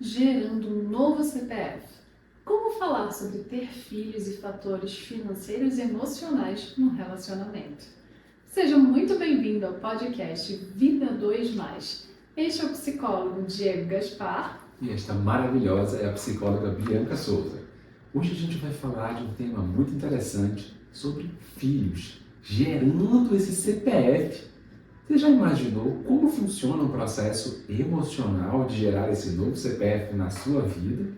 Gerando um novo CPF. Como falar sobre ter filhos e fatores financeiros e emocionais no relacionamento? Seja muito bem-vindo ao podcast Vida 2+. Este é o psicólogo Diego Gaspar. E esta maravilhosa é a psicóloga Bianca Souza. Hoje a gente vai falar de um tema muito interessante sobre filhos, gerando esse CPF. Você já imaginou como funciona o processo emocional de gerar esse novo CPF na sua vida?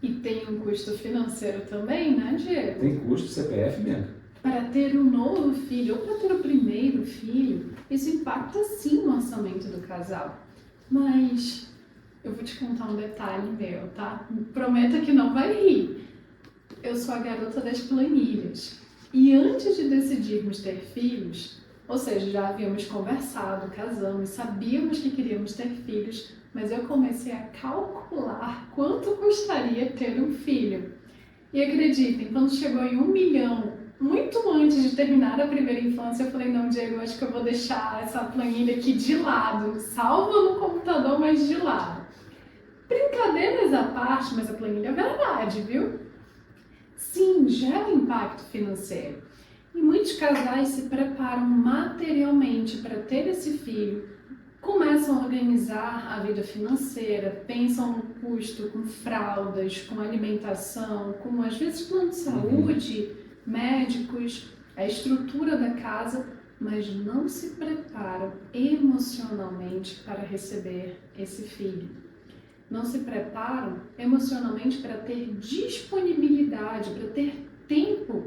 E tem um custo financeiro também, né, Diego? Tem custo CPF, Bianca? Para ter um novo filho ou para ter o primeiro filho, isso impacta sim no orçamento do casal. Mas eu vou te contar um detalhe meu, tá? Prometa que não vai rir. Eu sou a garota das planilhas. E antes de decidirmos ter filhos, ou seja, já havíamos conversado, casamos, sabíamos que queríamos ter filhos, mas eu comecei a calcular quanto custaria ter um filho. E acreditem, quando chegou em 1 milhão, muito antes de terminar a primeira infância, eu falei, não, Diego, acho que eu vou deixar essa planilha aqui de lado, salva no computador, mas de lado. Brincadeiras à parte, mas a planilha é verdade, viu? Sim, gera impacto financeiro. E muitos casais se preparam materialmente para ter esse filho, começam a organizar a vida financeira, pensam no custo com fraldas, com alimentação, com às vezes plano de saúde, médicos, a estrutura da casa, mas não se preparam emocionalmente para receber esse filho. Não se preparam emocionalmente para ter disponibilidade, para ter tempo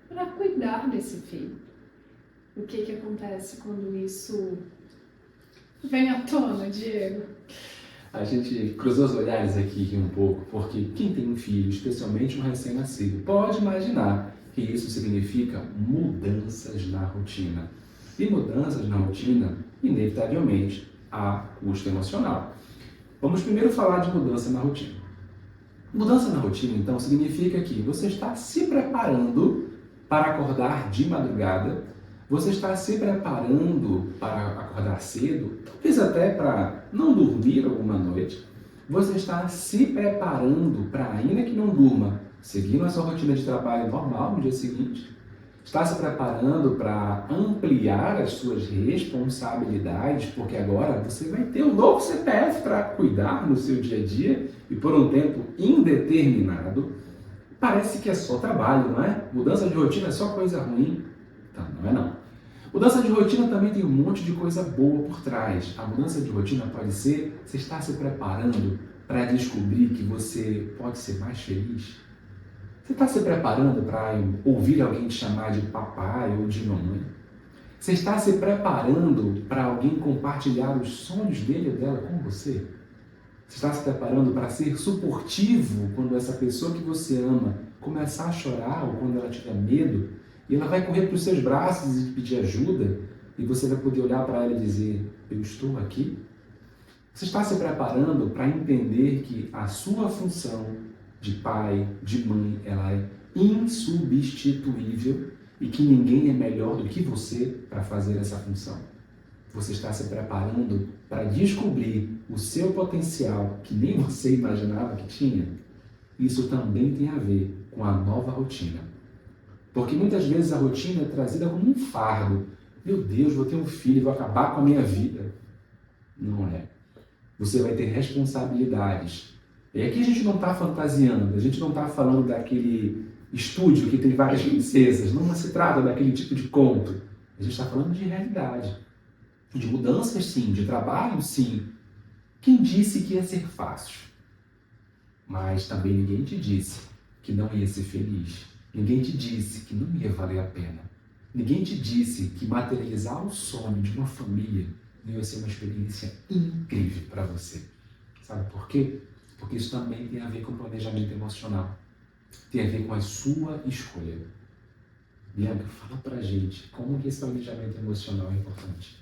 para cuidar desse filho. O que acontece quando isso vem à tona, Diego? A gente cruzou os olhares aqui um pouco, porque quem tem um filho, especialmente um recém-nascido, pode imaginar que isso significa mudanças na rotina. E mudanças na rotina, inevitavelmente, há custo emocional. Vamos primeiro falar de mudança na rotina. Mudança na rotina, então, significa que você está se preparando para acordar de madrugada, você está se preparando para acordar cedo, talvez até para não dormir alguma noite, você está se preparando para, ainda que não durma, seguindo a sua rotina de trabalho normal no dia seguinte, está se preparando para ampliar as suas responsabilidades, porque agora você vai ter um novo CPF para cuidar no seu dia a dia e por um tempo indeterminado. Parece que é só trabalho, não é? Mudança de rotina é só coisa ruim? Então, não é não. Mudança de rotina também tem um monte de coisa boa por trás. A mudança de rotina pode ser você estar se preparando para descobrir que você pode ser mais feliz. Você está se preparando para ouvir alguém te chamar de papai ou de mamãe? Você está se preparando para alguém compartilhar os sonhos dele ou dela com você? Você está se preparando para ser suportivo quando essa pessoa que você ama começar a chorar ou quando ela tiver medo e ela vai correr para os seus braços e pedir ajuda e você vai poder olhar para ela e dizer, eu estou aqui? Você está se preparando para entender que a sua função de pai, de mãe, ela é insubstituível e que ninguém é melhor do que você para fazer essa função? Você está se preparando para descobrir o seu potencial que nem você imaginava que tinha? Isso também tem a ver com a nova rotina. Porque muitas vezes a rotina é trazida como um fardo. Meu Deus, vou ter um filho, vou acabar com a minha vida. Não é. Você vai ter responsabilidades. E aqui a gente não está fantasiando, a gente não está falando daquele estúdio que tem várias princesas, não se trata daquele tipo de conto. A gente está falando de realidade. De mudanças, sim, de trabalho, sim. Quem disse que ia ser fácil? Mas também ninguém te disse que não ia ser feliz. Ninguém te disse que não ia valer a pena. Ninguém te disse que materializar o sonho de uma família não ia ser uma experiência incrível para você. Sabe por quê? Porque isso também tem a ver com planejamento emocional. Tem a ver com a sua escolha. Bianca, fala pra gente como que esse planejamento emocional é importante.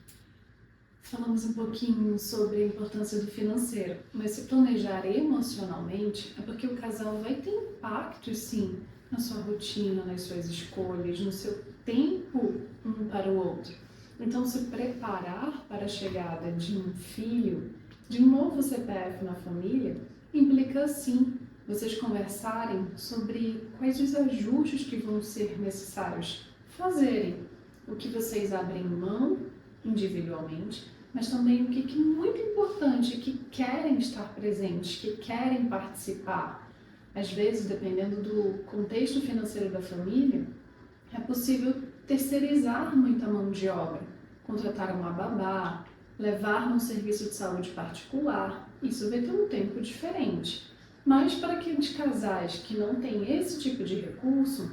Falamos um pouquinho sobre a importância do financeiro, mas se planejar emocionalmente é porque o casal vai ter impacto, sim, na sua rotina, nas suas escolhas, no seu tempo um para o outro. Então, se preparar para a chegada de um filho de um novo CPF na família implica, sim, vocês conversarem sobre quais os ajustes que vão ser necessários fazerem, o que vocês abrem mão individualmente, mas também o que é muito importante, que querem estar presentes, que querem participar. Às vezes, dependendo do contexto financeiro da família, é possível terceirizar muita mão de obra, contratar uma babá, levar num serviço de saúde particular. Isso vai ter um tempo diferente. Mas para aqueles casais que não têm esse tipo de recurso,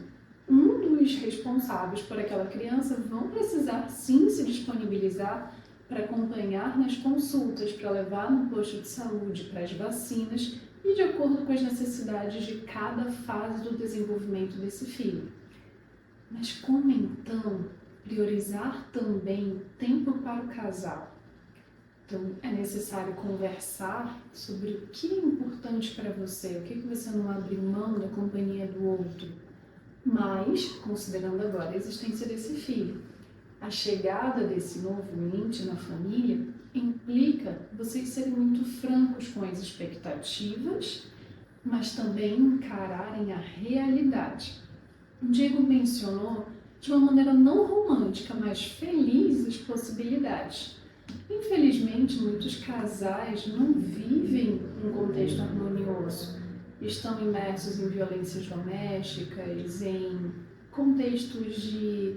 um dos responsáveis por aquela criança vão precisar sim se disponibilizar para acompanhar nas consultas, para levar no posto de saúde, para as vacinas e de acordo com as necessidades de cada fase do desenvolvimento desse filho. Mas como então priorizar também tempo para o casal? Então é necessário conversar sobre o que é importante para você, o que você não abre mão da companhia do outro, mas considerando agora a existência desse filho. A chegada desse novo ente na família implica vocês serem muito francos com as expectativas, mas também encararem a realidade. O Diego mencionou de uma maneira não romântica, mas feliz as possibilidades. Infelizmente, muitos casais não vivem um contexto harmonioso. Estão imersos em violências domésticas, em contextos de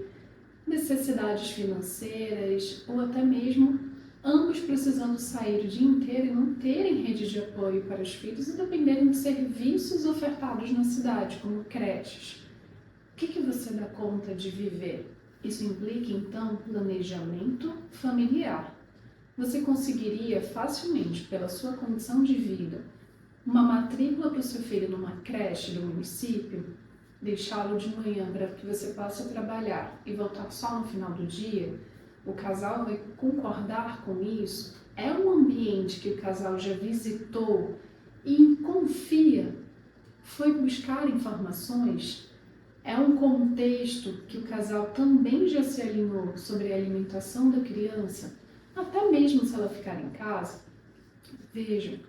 necessidades financeiras ou até mesmo ambos precisando sair o dia inteiro e não terem rede de apoio para os filhos e dependerem de serviços ofertados na cidade, como creches. O que você dá conta de viver? Isso implica, então, planejamento familiar. Você conseguiria facilmente, pela sua condição de vida, uma matrícula para o seu filho numa creche do município, deixá-lo de manhã para que você possa trabalhar e voltar só no final do dia? O casal vai concordar com isso? É um ambiente que o casal já visitou e confia? Foi buscar informações? É um contexto que o casal também já se alinhou sobre a alimentação da criança, até mesmo se ela ficar em casa? Vejam,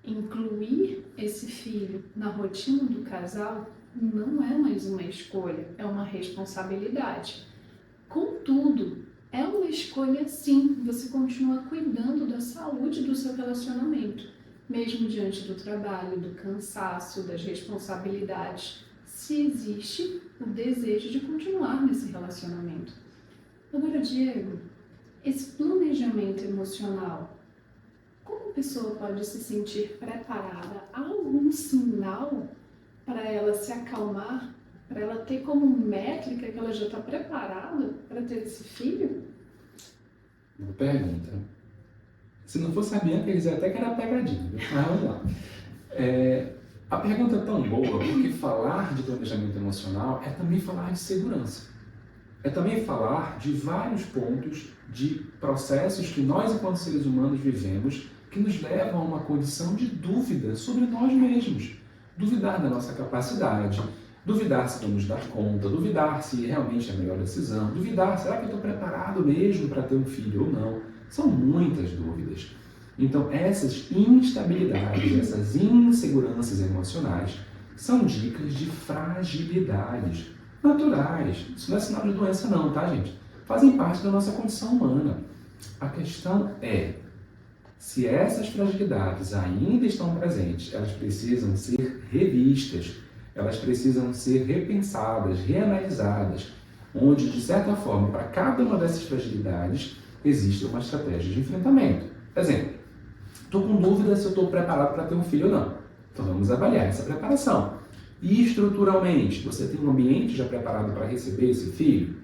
incluir esse filho na rotina do casal não é mais uma escolha, é uma responsabilidade. Contudo, é uma escolha sim, você continua cuidando da saúde do seu relacionamento, mesmo diante do trabalho, do cansaço, das responsabilidades, se existe o desejo de continuar nesse relacionamento. Agora, Diego, esse planejamento emocional, como a pessoa pode se sentir preparada? Há algum sinal para ela se acalmar, para ela ter como métrica que ela já está preparada para ter esse filho? Boa pergunta. Se não fosse a Bianca, eles até que era pegadinha, viu? Mas vamos lá. A pergunta é tão boa porque falar de planejamento emocional é também falar de segurança. É também falar de vários pontos de processos que nós, enquanto seres humanos, vivemos que nos levam a uma condição de dúvida sobre nós mesmos. Duvidar da nossa capacidade, duvidar se vamos dar conta, duvidar se realmente é a melhor decisão, duvidar, será que eu estou preparado mesmo para ter um filho ou não? São muitas dúvidas. Então, essas instabilidades, essas inseguranças emocionais são dicas de fragilidades naturais. Isso não é sinal de doença não, tá, gente? Fazem parte da nossa condição humana. A questão é, se essas fragilidades ainda estão presentes, elas precisam ser revistas, elas precisam ser repensadas, reanalisadas, onde, de certa forma, para cada uma dessas fragilidades, existe uma estratégia de enfrentamento. Exemplo, estou com dúvida se eu estou preparado para ter um filho ou não. Então vamos avaliar essa preparação. E estruturalmente, você tem um ambiente já preparado para receber esse filho?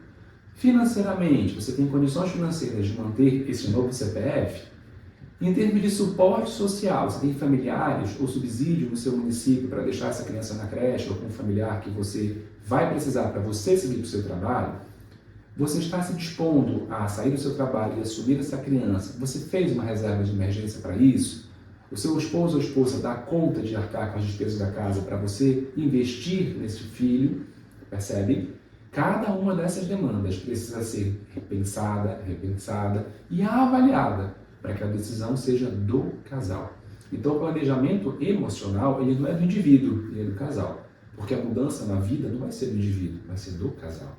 Financeiramente, você tem condições financeiras de manter esse novo CPF? Em termos de suporte social, você tem familiares ou subsídio no seu município para deixar essa criança na creche ou com um familiar que você vai precisar para você seguir para o seu trabalho? Você está se dispondo a sair do seu trabalho e assumir essa criança? Você fez uma reserva de emergência para isso? O seu esposo ou esposa dá conta de arcar com as despesas da casa para você investir nesse filho? Percebe? Cada uma dessas demandas precisa ser repensada e avaliada para que a decisão seja do casal. Então, o planejamento emocional, ele não é do indivíduo, ele é do casal. Porque a mudança na vida não vai ser do indivíduo, vai ser do casal.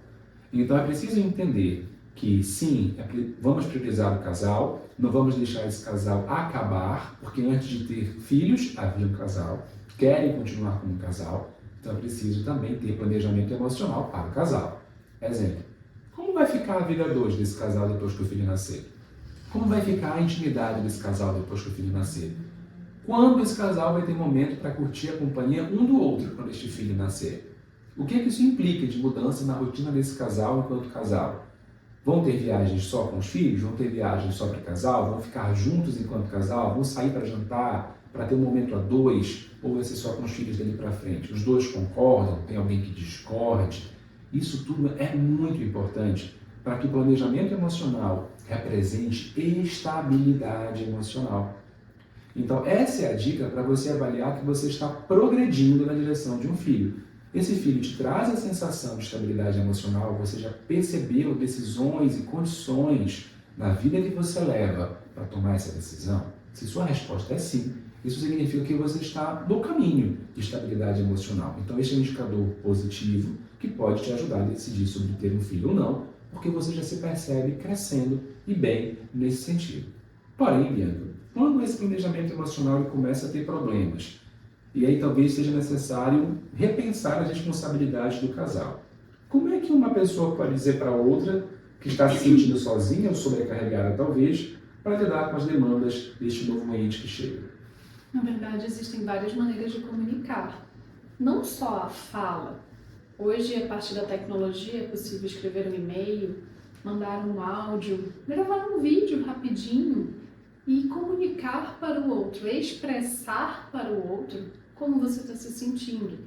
Então, é preciso entender que, sim, vamos priorizar o casal, não vamos deixar esse casal acabar, porque antes de ter filhos, havia um casal, querem continuar como um casal, então é preciso também ter planejamento emocional para o casal. Exemplo, como vai ficar a vida 2 desse casal depois que o filho nascer? Como vai ficar a intimidade desse casal depois que o filho nascer? Quando esse casal vai ter momento para curtir a companhia um do outro quando este filho nascer? O que isso implica de mudança na rotina desse casal enquanto casal? Vão ter viagens só com os filhos? Vão ter viagens só para casal? Vão ficar juntos enquanto casal? Vão sair para jantar, para ter um momento a dois? Ou vai ser só com os filhos dali para frente? Os dois concordam? Tem alguém que discorde? Isso tudo é muito importante para que o planejamento emocional represente estabilidade emocional. Então, essa é a dica para você avaliar que você está progredindo na direção de um filho. Esse filho te traz a sensação de estabilidade emocional, você já percebeu decisões e condições na vida que você leva para tomar essa decisão? Se sua resposta é sim, isso significa que você está no caminho de estabilidade emocional. Então, este é um indicador positivo que pode te ajudar a decidir sobre ter um filho ou não, porque você já se percebe crescendo e bem nesse sentido. Porém, Bianca, quando esse planejamento emocional começa a ter problemas, e aí talvez seja necessário repensar as responsabilidades do casal. Como é que uma pessoa pode dizer para outra que está se sentindo sozinha ou sobrecarregada, talvez, para lidar com as demandas deste novo ente que chega? Na verdade, existem várias maneiras de comunicar. Não só a fala. Hoje, a partir da tecnologia, é possível escrever um e-mail, mandar um áudio, gravar um vídeo rapidinho e comunicar para o outro, expressar para o outro como você está se sentindo.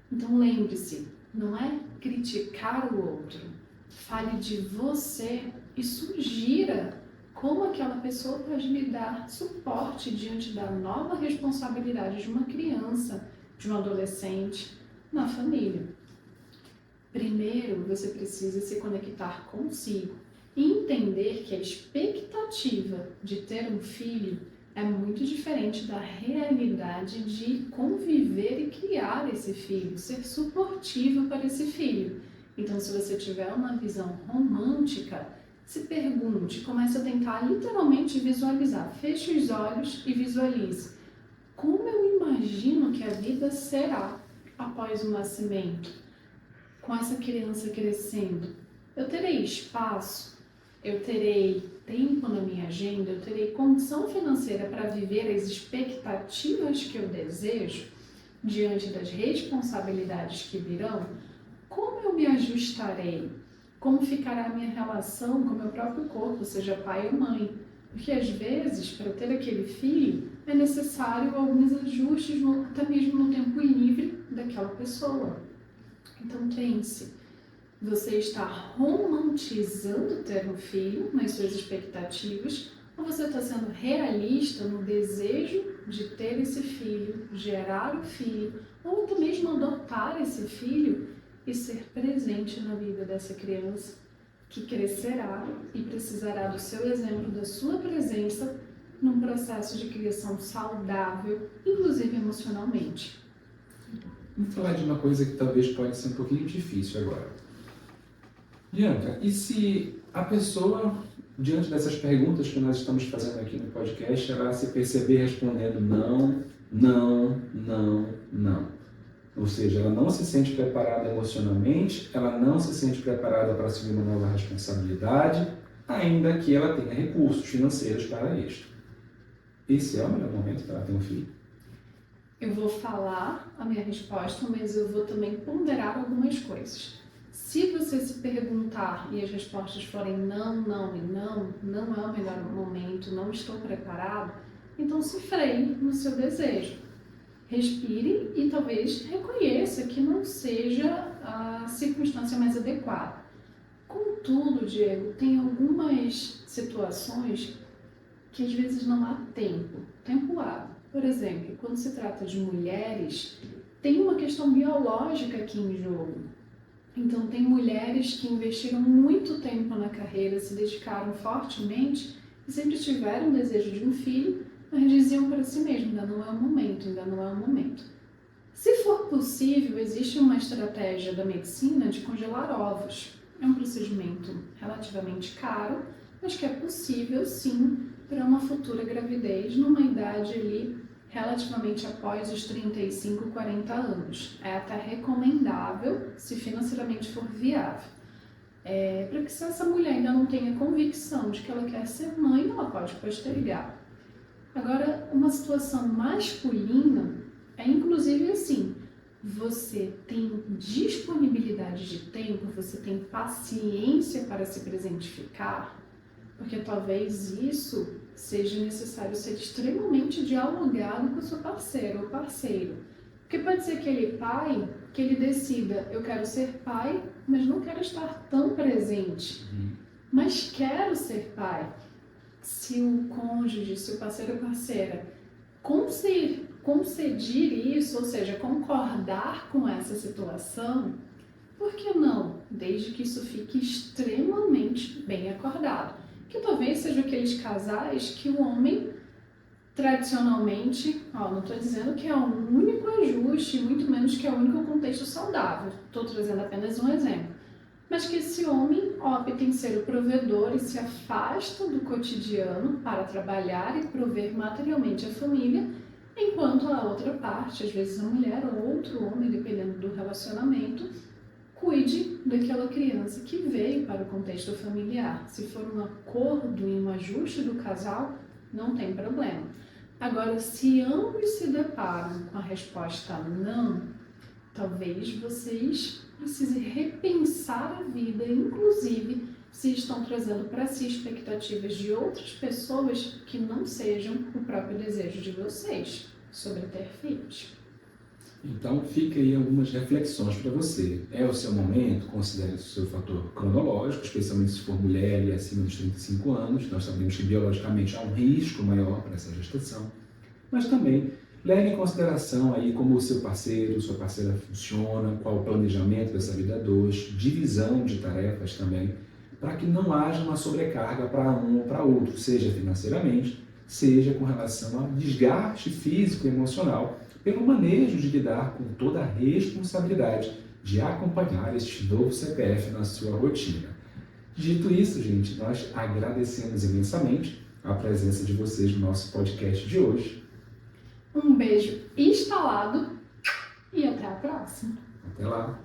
Então lembre-se, não é criticar o outro. Fale de você e sugira como aquela pessoa pode lhe dar suporte diante da nova responsabilidade de uma criança, de um adolescente, na família. Primeiro, você precisa se conectar consigo e entender que a expectativa de ter um filho é muito diferente da realidade de conviver e criar esse filho, ser suportivo para esse filho. Então, se você tiver uma visão romântica, se pergunte, comece a tentar literalmente visualizar. Feche os olhos e visualize. Como eu imagino que a vida será após o nascimento? Com essa criança crescendo, eu terei espaço? Eu terei tempo na minha agenda? Eu terei condição financeira para viver as expectativas que eu desejo diante das responsabilidades que virão? Como eu me ajustarei? Como ficará a minha relação com o meu próprio corpo, seja pai ou mãe? Porque às vezes, para ter aquele filho, é necessário alguns ajustes, até mesmo no tempo livre daquela pessoa. Então pense, você está romantizando ter um filho nas suas expectativas ou você está sendo realista no desejo de ter esse filho, gerar o filho ou até mesmo adotar esse filho e ser presente na vida dessa criança que crescerá e precisará do seu exemplo, da sua presença num processo de criação saudável, inclusive emocionalmente. Vamos falar de uma coisa que talvez pode ser um pouquinho difícil agora. Bianca, e se a pessoa, diante dessas perguntas que nós estamos fazendo aqui no podcast, ela se perceber respondendo não, não, não, não. Ou seja, ela não se sente preparada emocionalmente, ela não se sente preparada para assumir uma nova responsabilidade, ainda que ela tenha recursos financeiros para isto. Esse é o melhor momento para ela ter um filho? Eu vou falar a minha resposta, mas eu vou também ponderar algumas coisas. Se você se perguntar e as respostas forem não, não e não, não é o melhor momento, não estou preparado, então se freie no seu desejo. Respire e talvez reconheça que não seja a circunstância mais adequada. Contudo, Diego, tem algumas situações que às vezes não há tempo hábil. Por exemplo, quando se trata de mulheres, tem uma questão biológica aqui em jogo. Então, tem mulheres que investiram muito tempo na carreira, se dedicaram fortemente e sempre tiveram desejo de um filho, mas diziam para si mesmo, ainda não é o momento, ainda não é o momento. Se for possível, existe uma estratégia da medicina de congelar ovos. É um procedimento relativamente caro, mas que é possível sim para uma futura gravidez numa idade ali relativamente após os 35, 40 anos. É até recomendável se financeiramente for viável. Para que se essa mulher ainda não tenha convicção de que ela quer ser mãe, ela pode postergar. Agora, uma situação masculina é inclusive assim, você tem disponibilidade de tempo, você tem paciência para se presentificar, porque talvez isso seja necessário ser extremamente dialogado com a sua parceira ou parceiro. Porque pode ser aquele pai que ele decida, eu quero ser pai, mas não quero estar tão presente, mas quero ser pai. Se o cônjuge, se o parceiro ou parceira conceder isso, ou seja, concordar com essa situação, por que não? Desde que isso fique extremamente bem acordado. Que talvez seja aqueles casais que o homem, tradicionalmente, não estou dizendo que é o único ajuste, muito menos que é o único contexto saudável, estou trazendo apenas um exemplo. Mas que esse homem opta em ser o provedor e se afasta do cotidiano para trabalhar e prover materialmente a família, enquanto a outra parte, às vezes a mulher ou outro homem, dependendo do relacionamento, cuide daquela criança que veio para o contexto familiar. Se for um acordo e um ajuste do casal, não tem problema. Agora, se ambos se deparam com a resposta não, talvez vocês precisem repensar a vida, inclusive se estão trazendo para si expectativas de outras pessoas que não sejam o próprio desejo de vocês sobre ter filhos. Então, fica aí algumas reflexões para você. É o seu momento, considere o seu fator cronológico, especialmente se for mulher e acima dos 35 anos. Nós sabemos que biologicamente há um risco maior para essa gestação, mas também leve em consideração aí como o seu parceiro, sua parceira funciona, qual o planejamento dessa vida a dois, divisão de tarefas também, para que não haja uma sobrecarga para um ou para outro, seja financeiramente, seja com relação a desgaste físico e emocional, pelo manejo de lidar com toda a responsabilidade de acompanhar este novo CPF na sua rotina. Dito isso, gente, nós agradecemos imensamente a presença de vocês no nosso podcast de hoje. Um beijo instalado e até a próxima. Até lá!